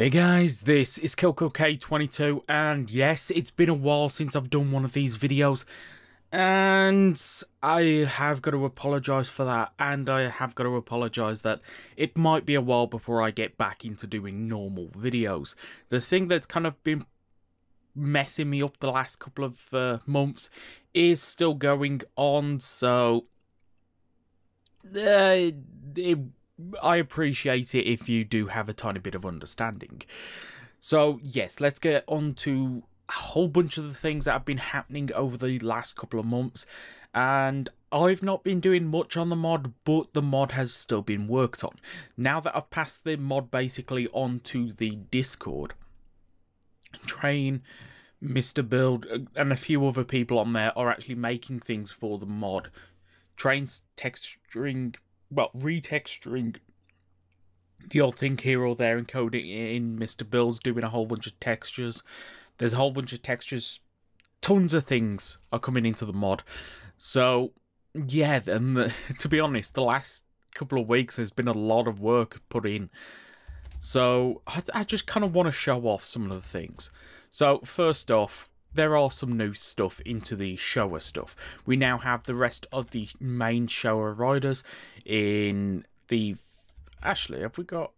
Hey guys, this is Kelco K22, and yes, it's been a while since I've done one of these videos, and I have got to apologise for that, and I have got to apologise that it might be a while before I get back into doing normal videos. The thing that's kind of been messing me up the last couple of months is still going on, so I appreciate it if you do have a tiny bit of understanding. So yes, let's get on to a whole bunch of the things that have been happening over the last couple of months. And I've not been doing much on the mod, but the mod has still been worked on. Now that I've passed the mod basically onto the Discord, Train, Mr. Build, and a few other people on there are actually making things for the mod. Train's texturing, well, retexturing the odd thing here or there, encoding it in. Mr. Bill's doing a whole bunch of textures. There's a whole bunch of textures. Tons of things are coming into the mod. So, yeah, to be honest, the last couple of weeks there's been a lot of work put in. So, I just kind of want to show off some of the things. So, first off, there are some new stuff into the Showa stuff. We now have the rest of the main Showa riders in the... Actually, have we got...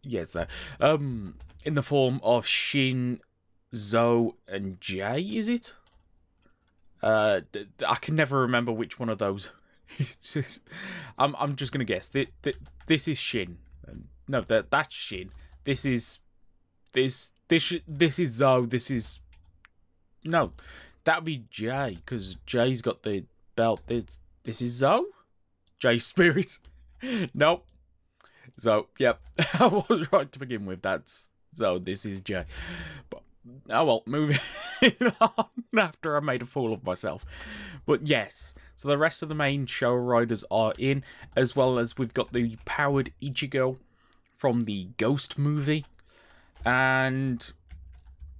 Yes, there. In the form of Shin, Zo, and Jay, is it? I can never remember which one of those. I'm just going to guess. This is Shin. No, that's Shin. This is Zo. This is... No, that'd be Jay, because Jay's got the belt. This is Zo? Jay Spirit? Nope. So, yep, I was right to begin with. That's Zo, this is Jay. But, oh well, moving on after I made a fool of myself. But yes, so the rest of the main Showa riders are in, as well as we've got the powered Ichigo from the Ghost movie. And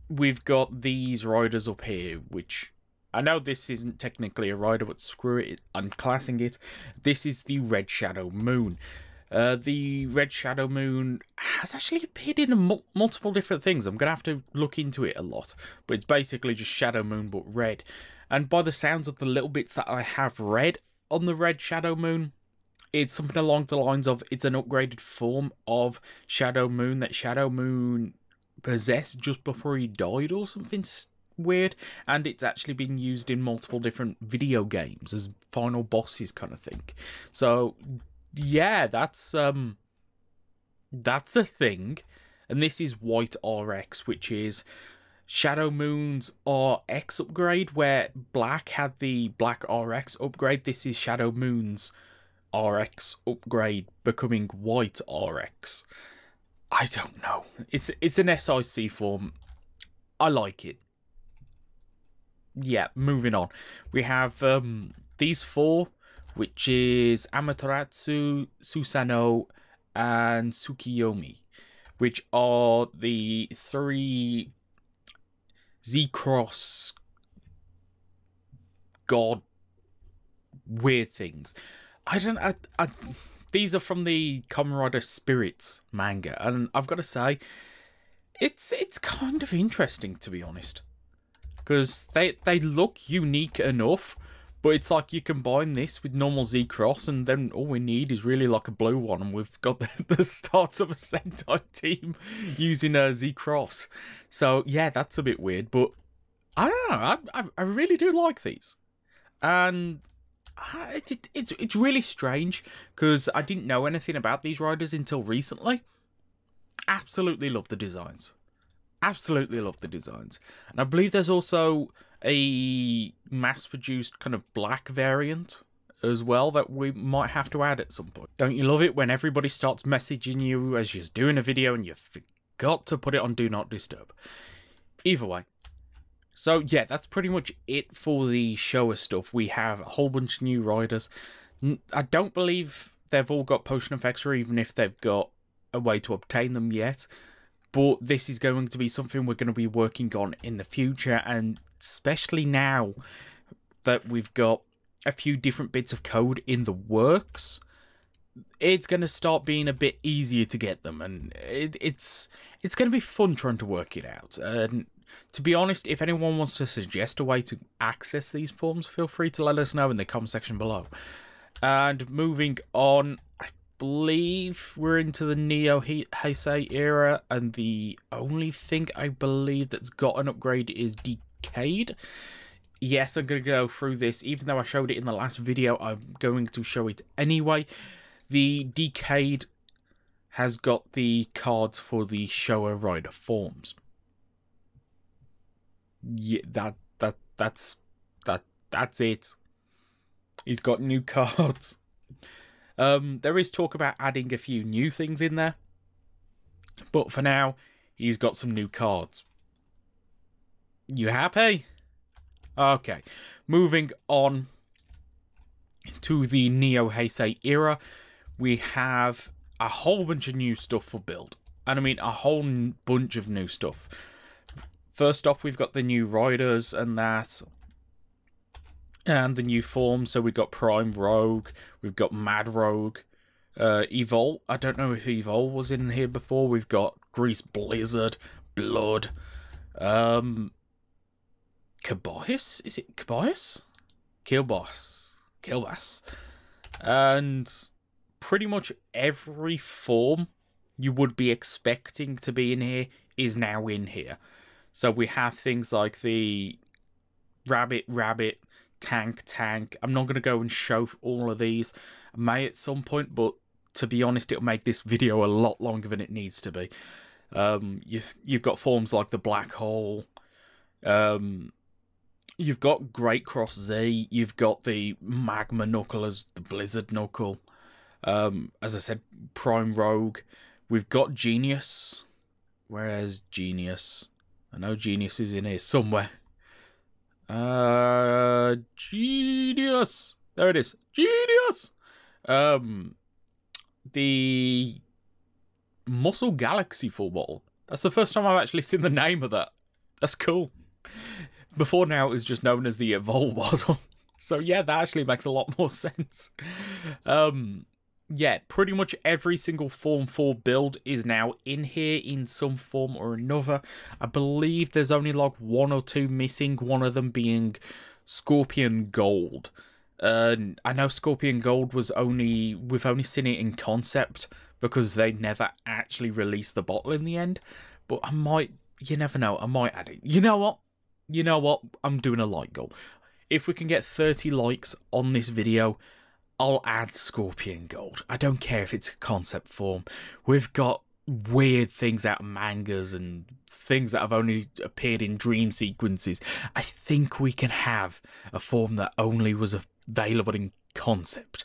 we've got these riders up here, which I know this isn't technically a rider, but screw it, I'm classing it. This is the Red Shadow Moon. The Red Shadow Moon has actually appeared in multiple different things. I'm going to have to look into it a lot, but it's basically just Shadow Moon but red. And by the sounds of the little bits that I have read on the Red Shadow Moon, it's something along the lines of it's an upgraded form of Shadow Moon that Shadow Moon possessed just before he died or something weird, and it's actually been used in multiple different video games as final bosses kind of thing. So yeah, that's a thing. And this is White RX, which is Shadow Moon's RX upgrade, where Black had the Black RX upgrade. This is Shadow Moon's RX upgrade becoming White RX. I don't know. It's an SIC form. I like it. Yeah, moving on. We have these four, which is Amaterasu, Susanoo, and Tsukiyomi, which are the three Z-Cross god weird things. These are from the Kamen Rider Spirits manga, and I've got to say, it's kind of interesting, to be honest, because they look unique enough, but it's like you combine this with normal Z-Cross, and then all we need is really like a blue one, and we've got the start of a Sentai team using a Z-Cross. So yeah, that's a bit weird, but I don't know, I really do like these, and it's really strange because I didn't know anything about these riders until recently. Absolutely love the designs. Absolutely love the designs. And I believe there's also a mass-produced kind of black variant as well that we might have to add at some point. Don't you love it when everybody starts messaging you as you're doing a video and you forgot to put it on Do Not Disturb? Either way. So yeah, that's pretty much it for the Showa stuff. We have a whole bunch of new riders. I don't believe they've all got potion effects, or even if they've got a way to obtain them yet. But this is going to be something we're going to be working on in the future, and especially now that we've got a few different bits of code in the works. it's going to start being a bit easier to get them, and it's going to be fun trying to work it out. And to be honest, if anyone wants to suggest a way to access these forms, feel free to let us know in the comment section below. And moving on, I believe we're into the Neo Heisei era, and the only thing I believe that's got an upgrade is Decade. Yes, I'm going to go through this, even though I showed it in the last video, I'm going to show it anyway. The Decade has got the cards for the Showa Rider forms. Yeah, that's it. He's got new cards. There is talk about adding a few new things in there, but for now, he's got some new cards. You happy? Okay, moving on to the Neo Heisei era, we have a whole bunch of new stuff for Build. And I mean a whole bunch of new stuff. First off, we've got the new Riders and that. And the new forms. So we've got Prime Rogue, we've got Mad Rogue, Evol. I don't know if Evol was in here before. We've got Grease Blizzard, Blood, Kabayas? Is it Kabayas? Kilbass. And pretty much every form you would be expecting to be in here is now in here. So we have things like the Rabbit, Tank. I'm not going to go and show all of these. I may at some point, but to be honest, it'll make this video a lot longer than it needs to be. You've got forms like the Black Hole. You've got Great Cross Z. You've got the Magma Knuckle as the Blizzard Knuckle. As I said, Prime Rogue. We've got Genius. Where's Genius? I know Genius is in here somewhere. Genius. There it is. Genius. The Muscle Galaxy full bottle. That's the first time I've actually seen the name of that. That's cool. Before now, it was just known as the Evolve bottle. So yeah, that actually makes a lot more sense. Yeah, pretty much every single Form 4 build is now in here in some form or another. I believe there's only like 1 or 2 missing, one of them being Scorpion Gold. I know Scorpion Gold was we've only seen it in concept because they never actually released the bottle in the end. But you never know, I might add it. You know what? I'm doing a like goal. If we can get 30 likes on this video, I'll add Scorpion Gold. I don't care if it's a concept form. We've got weird things out of mangas and things that have only appeared in dream sequences. I think we can have a form that only was available in concept.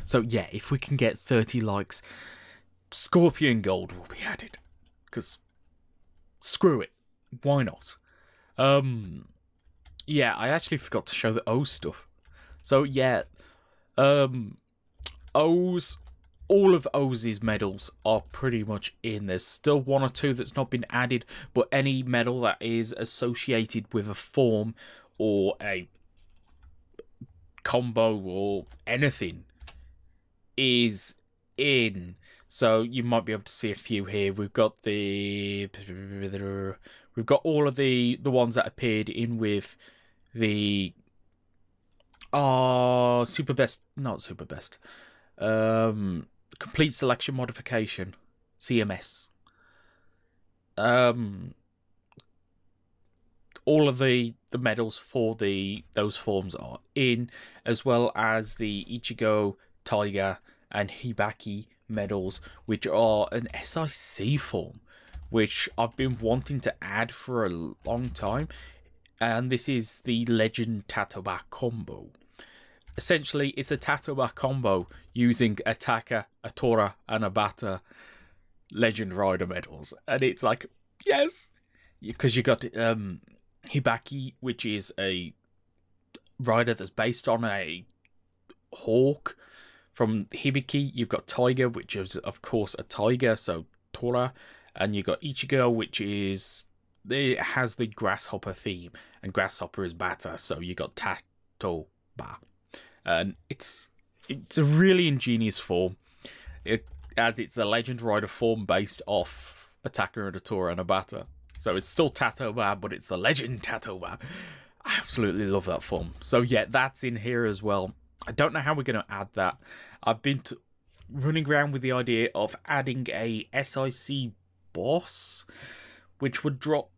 So yeah, if we can get 30 likes, Scorpion Gold will be added. Because screw it. Why not? Yeah, I actually forgot to show the O stuff. So yeah, O's, all of O's medals are pretty much in. There's still 1 or 2 that's not been added, but any medal that is associated with a form or a combo or anything is in. So you might be able to see a few here. We've got all of the ones that appeared in with the Super Best, not Super Best. Complete Selection Modification, CMS. All of the medals for those forms are in, as well as the Ichigo, Taiga, and Hibaki medals, which are an SIC form, which I've been wanting to add for a long time. And this is the Legend Tatoba combo. Essentially, it's a Tatoba combo using Ataka, Atora, and Abata Legend Rider medals. And it's like, yes! Because you got Hibaki, which is a rider that's based on a hawk from Hibiki. You've got Tiger, which is, of course, a tiger, so Tora. And you got Ichigo, which is... it has the grasshopper theme, and grasshopper is Bata, so you got Tatoba. And it's it's a really ingenious form, as it's a Legend Rider form based off Attacker and Atora and Abata. So it's still Tatoba, but it's the Legend Tatoba. I absolutely love that form. So yeah, that's in here as well. I don't know how we're going to add that. I've been running around with the idea of adding a SIC boss, which would drop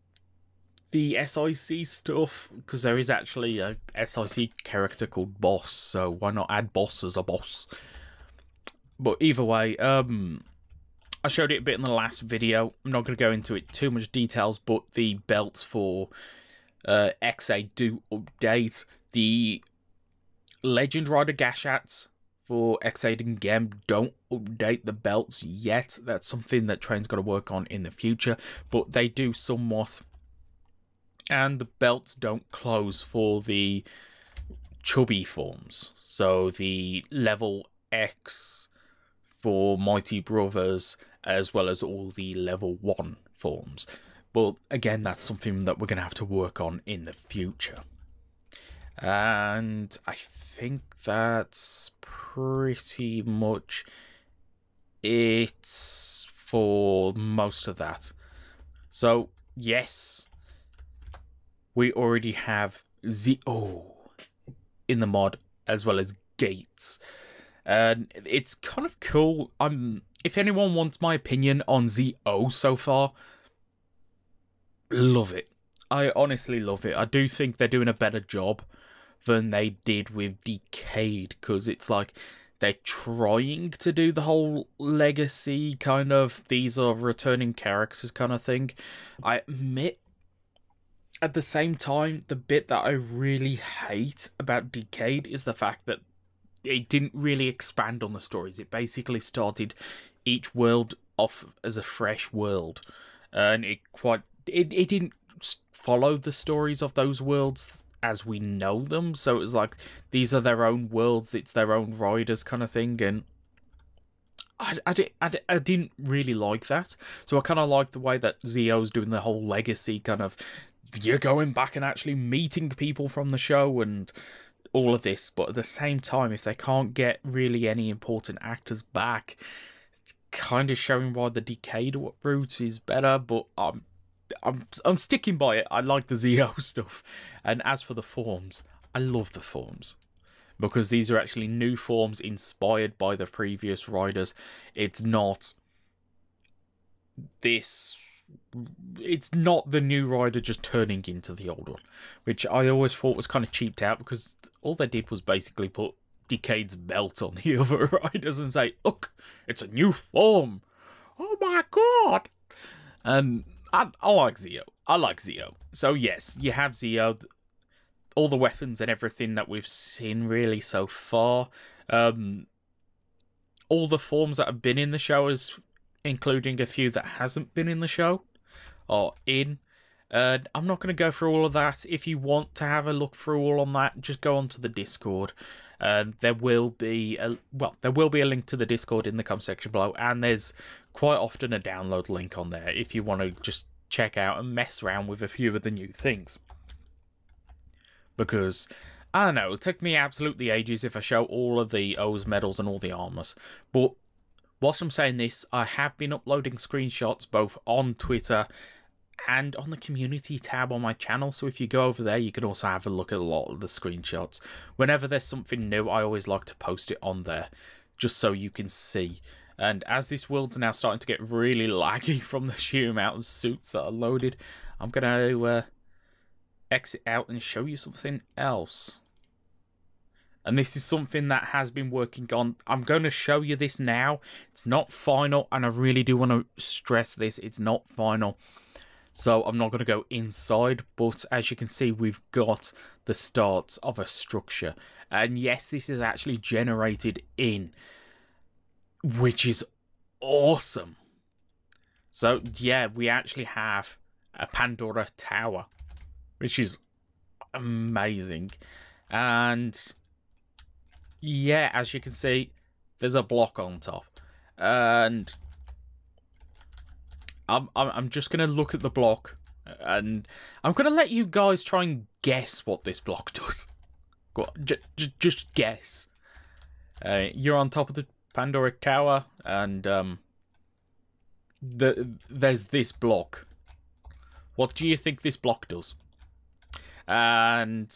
the SIC stuff, because there is actually a SIC character called Boss, so why not add Boss as a boss? But either way, I showed it a bit in the last video. I'm not going to go into it too much details, but the belts for Ex-Aid do update. The Legend Rider Gashats for Ex-Aid and Gem don't update the belts yet. That's something that Train's got to work on in the future, but they do somewhat. And the belts don't close for the chubby forms. So the level X for Mighty Brothers, as well as all the level 1 forms. But again, that's something that we're going to have to work on in the future. And I think that's pretty much it for most of that. So, yes, we already have Zi-O in the mod, as well as Gates. And it's kind of cool. If anyone wants my opinion on Zi-O so far, love it. I honestly love it. I do think they're doing a better job than they did with Decade, because it's like they're trying to do the whole legacy kind of, these are returning characters kind of thing. I admit, at the same time, the bit that I really hate about Decade is the fact that it didn't really expand on the stories. It basically started each world off as a fresh world, and it didn't follow the stories of those worlds as we know them. So it was like, these are their own worlds, it's their own riders kind of thing, and I didn't really like that. So I kind of like the way that Zi-O's doing the whole legacy kind of, you're going back and actually meeting people from the show and all of this. But at the same time, if they can't get really any important actors back, it's kind of showing why the Decade route is better. But I'm sticking by it. I like the Zi-O stuff. And as for the forms, I love the forms, because these are actually new forms inspired by the previous riders. It's not this... It's not the new rider just turning into the old one, which I always thought was kind of cheaped out, because all they did was basically put Decade's belt on the other riders and say, look, it's a new form. Oh my god. And I like Zi-O. I like Zi-O. So yes, you have Zi-O. All the weapons and everything that we've seen really so far. All the forms that have been in the show, including a few that hasn't been in the show, are in. I'm not going to go through all of that. If you want to have a look through all on that, just go onto the Discord. There will be a link to the Discord in the comment section below, and there's quite often a download link on there if you want to just check out and mess around with a few of the new things. Because, I don't know, it'll take me absolutely ages if I show all of the O's medals and all the armors. But whilst I'm saying this, I have been uploading screenshots both on Twitter and on the community tab on my channel. So if you go over there, you can also have a look at a lot of the screenshots. Whenever there's something new, I always like to post it on there, just so you can see. And as this world's now starting to get really laggy from the sheer amount of suits that are loaded, I'm going to exit out and show you something else. And this is something that has been working on. I'm going to show you this now. It's not final, and I really do want to stress this. It's not final. So I'm not going to go inside, but as you can see, we've got the start of a structure. And yes, this is actually generated in, which is awesome. So yeah, we actually have a Pandora Tower, which is amazing. And yeah, as you can see, there's a block on top. And I'm just going to look at the block, and I'm going to let you guys try and guess what this block does. Just guess. You're on top of the Pandora Tower, and there's this block. What do you think this block does? And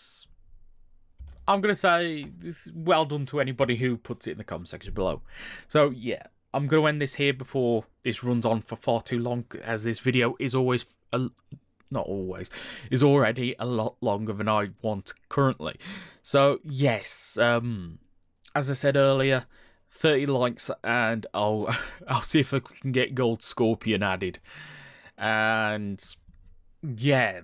I'm going to say well done to anybody who puts it in the comment section below. So, yeah, I'm going to end this here before this runs on for far too long, as this video is always... not always, is already a lot longer than I want currently. So, yes, as I said earlier, 30 likes and I'll see if I can get Gold Scorpion added. And, yeah,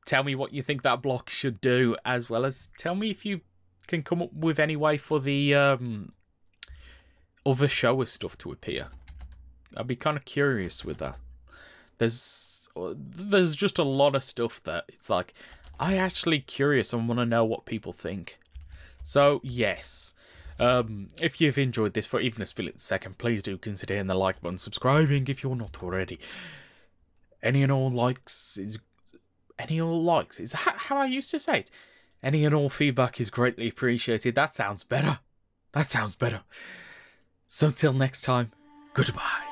tell me what you think that block should do, as well as tell me if you can come up with any way for the other Showa stuff to appear. I'd be kind of curious with that. There's just a lot of stuff that it's like, I'm actually curious and want to know what people think. So, yes, if you've enjoyed this for even a split second, please do consider hitting the like button, subscribing if you're not already. Any and all likes is how I used to say it. Any and all feedback is greatly appreciated. That sounds better. So till next time, goodbye.